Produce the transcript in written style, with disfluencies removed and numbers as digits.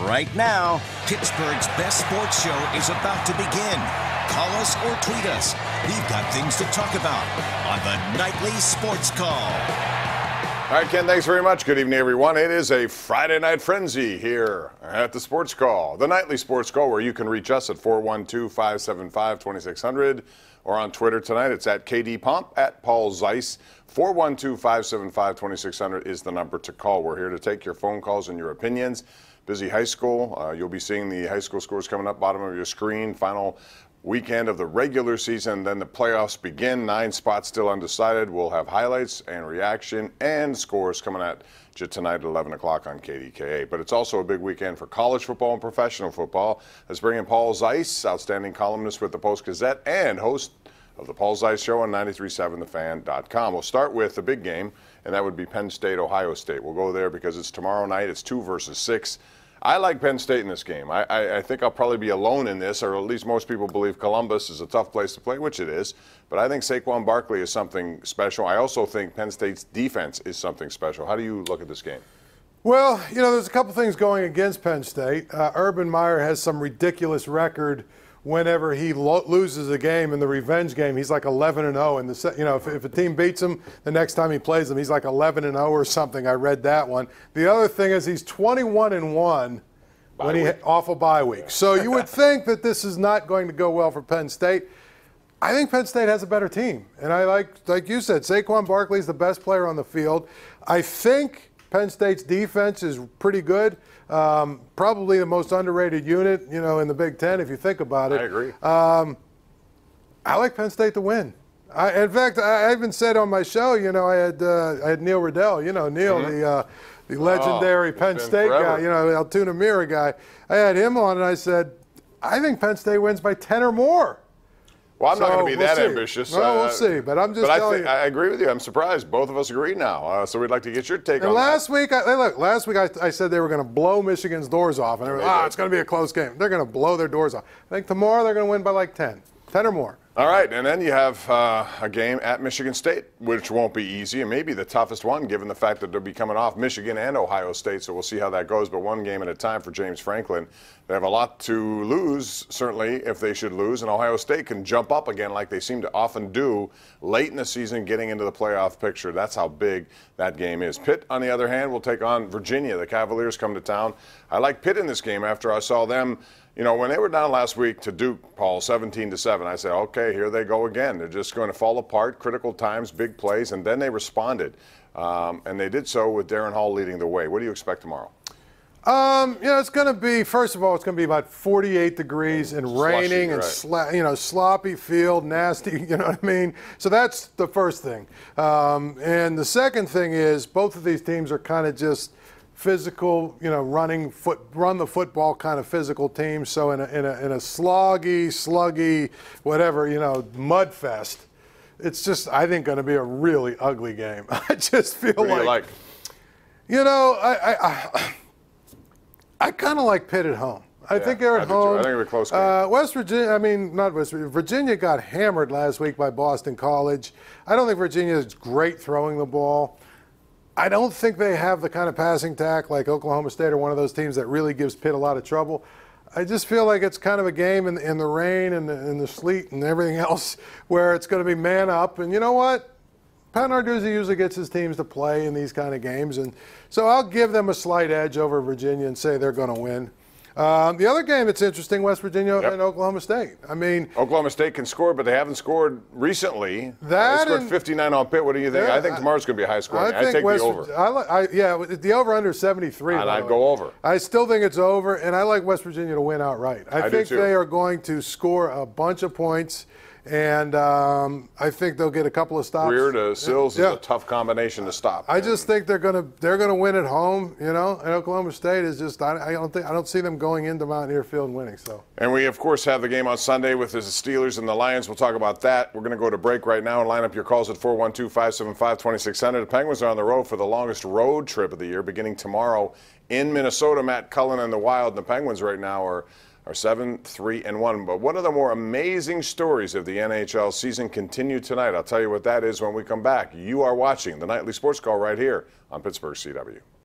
Right now, Pittsburgh's best sports show is about to begin. Call us or tweet us. We've got things to talk about on the Nightly Sports Call. All right, Ken, thanks very much. Good evening, everyone. It is a Friday night frenzy here at the Sports Call, the Nightly Sports Call, where you can reach us at 412-575-2600 or on Twitter tonight. It's at KDPomp, at Paul Zeise. 412-575-2600 is the number to call. We're here to take your phone calls and your opinions. Busy high school. You'll be seeing the high school scores coming up, bottom of your screen. Final weekend of the regular season, then the playoffs begin. 9 spots still undecided. We'll have highlights and reaction and scores coming at you tonight at 11 o'clock on KDKA. But it's also a big weekend for college football and professional football. Let's bring in Paul Zeise, outstanding columnist with the Post-Gazette and host of the Paul Zeise Show on 93.7thefan.com. We'll start with the big game, and that would be Penn State, Ohio State. We'll go there because it's tomorrow night. It's 2 versus 6. I like Penn State in this game. I think I'll probably be alone in this, or at least most people believe Columbus is a tough place to play, which it is. But I think Saquon Barkley is something special. I also think Penn State's defense is something special. How do you look at this game? Well, you know, there's a couple things going against Penn State. Urban Meyer has some ridiculous record whenever he loses a game in the revenge game. He's like 11-0 in the you know, if a team beats him the next time he plays them, he's like 11-0 or something. I read that one. The other thing is he's 21-1 when he off a bye week. So you would think that this is not going to go well for Penn State. I think Penn State has a better team, and I like you said, Saquon Barkley is the best player on the field. I think Penn State's defense is pretty good. Probably the most underrated unit, you know, in the Big Ten, if you think about it. I agree. I like Penn State to win. In fact, I even said on my show, you know, I had Neil Riddell, you know, Neil, the legendary Penn State guy, you know, Altoona Mirror guy. I had him on, and I said, I think Penn State wins by 10 or more. Well, I'm not going to be that ambitious. Well, we'll see, but I'm just telling you. I agree with you. I'm surprised. Both of us agree now. So we'd like to get your take on that. Last week I said they were going to blow Michigan's doors off, and it's going to be a close game. They're going to blow their doors off. I think tomorrow they're going to win by like 10 or more. All right, and then you have a game at Michigan State, which won't be easy, and maybe the toughest one, given the fact that they'll be coming off Michigan and Ohio State, so we'll see how that goes, but one game at a time for James Franklin. They have a lot to lose, certainly, if they should lose, and Ohio State can jump up again like they seem to often do late in the season, getting into the playoff picture. That's how big that game is. Pitt, on the other hand, will take on Virginia. The Cavaliers come to town. I like Pitt in this game after I saw them. You know, when they were down last week to Duke, Paul, 17-7, I said, okay, here they go again. They're just going to fall apart, critical times, big plays, and then they responded. And they did so with Darren Hall leading the way. What do you expect tomorrow? You know, it's going to be, first of all, it's going to be about 48 degrees and raining and, sloppy field, nasty, you know what I mean? So that's the first thing. And the second thing is both of these teams are kind of just physical, you know, run the football kind of physical teams. So in a sluggy, whatever, you know, mud fest, it's just, I think, going to be a really ugly game. I just feel like, you know, I kind of like Pitt at home. I think they're at home. I think it'll be a close game. West Virginia, I mean, not West Virginia. Virginia got hammered last week by Boston College. I don't think Virginia is great throwing the ball. I don't think they have the kind of passing attack like Oklahoma State or one of those teams that really gives Pitt a lot of trouble. I just feel like it's kind of a game in the rain and the sleet and everything else where it's going to be man up. And you know what? Pat Narduzzi usually gets his teams to play in these kind of games. And so I'll give them a slight edge over Virginia and say they're going to win. The other game that's interesting, West Virginia and Oklahoma State. I mean, Oklahoma State can score, but they haven't scored recently. They scored 59 on Pitt. What do you think? I think tomorrow's going to be a high score. I take the over. The over-under 73. And I'd go over. I still think it's over, and I like West Virginia to win outright. I think they are going to score a bunch of points. And I think they'll get a couple of stops. Greer to Sills is a tough combination to stop. I just think they're gonna win at home, you know. And Oklahoma State is just I don't see them going into Mountaineer Field and winning. So. And we of course have the game on Sunday with the Steelers and the Lions. We'll talk about that. We're going to go to break right now and line up your calls at 412-575-2600. The Penguins are on the road for the longest road trip of the year, beginning tomorrow in Minnesota. Matt Cullen and the Wild. And the Penguins right now are 7-3-1. But one of the more amazing stories of the NHL season continue tonight. I'll tell you what that is when we come back. You are watching the Nightly Sports Call right here on Pittsburgh CW.